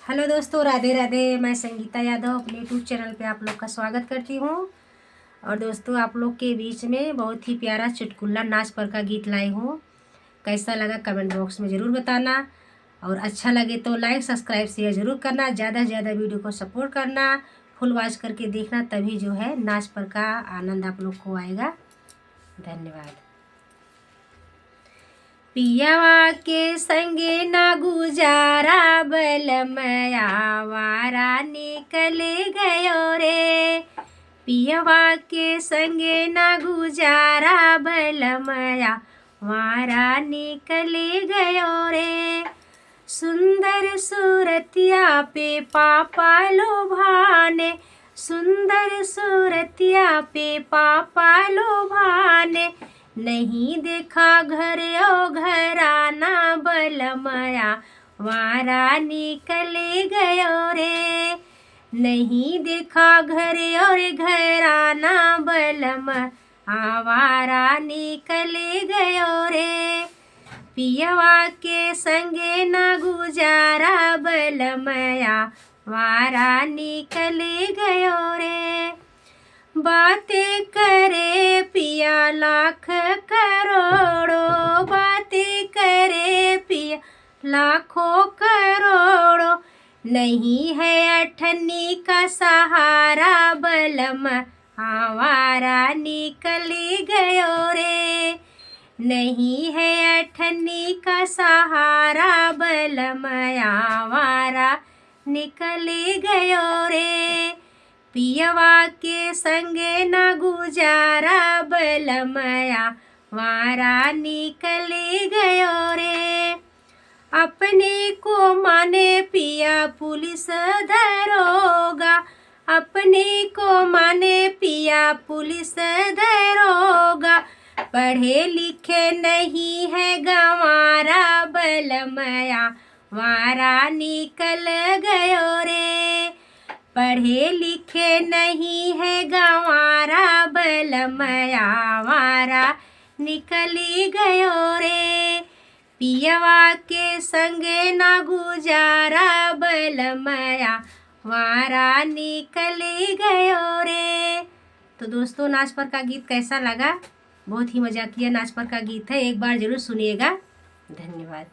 Hello दोस्तों, राधे राधे। मैं संगीता यादव अपने यूट्यूब चैनल पे आप लोग का स्वागत करती हूँ। और दोस्तों, आप लोग के बीच में बहुत ही प्यारा चुटकुला नाच पर का गीत लाई हूँ। कैसा लगा कमेंट बॉक्स में ज़रूर बताना, और अच्छा लगे तो लाइक सब्सक्राइब शेयर ज़रूर करना। ज़्यादा से ज़्यादा वीडियो को सपोर्ट करना, फुल वॉच करके देखना, तभी जो है नाच पर का आनंद आप लोग को आएगा। धन्यवाद। पियवा के संगे ना गुजारा, बलमया वारा निकले गयो रे। पियवा के संगे ना गुजारा, बलमया वारा निकले गयो रे। सुंदर सूरतिया पे पापा लोभाने, सुंदर सूरतिया पे पापा लोभाने। नहीं देखा घर ओ घराना, बलमया वारा निकले गयो रे। नहीं देखा घर और घराना, बलमया वारा निकले गयो रे। पियवा के संगे ना गुजारा, बलमया वारा निकले गयो रे। बातें करे पिया लाख करोड़ों, बातें करे पिया लाखों करोड़ों। नहीं है अठन्नी का सहारा, बलमया वारा निकली गयो रे। नहीं है अठन्नी का सहारा, बलमया वारा निकली गयो रे। पियवा के संगे ना गुजारा, बलमया वारा निकले गयो रे। अपने को माने पिया पुलिस दरोगा, अपने को माने पिया पुलिस दरोगा। पढ़े लिखे नहीं है गंवारा, बलमया वारा निकल गयो रे। पढ़े लिखे नहीं है गंवारा, बलमया वारा निकली गयो रे। पियवा के संगे ना गुजारा, बलमया वारा निकली गयो रे। तो दोस्तों, नाच पर का गीत कैसा लगा? बहुत ही मजाकिया नाच पर का गीत है, एक बार जरूर सुनिएगा। धन्यवाद।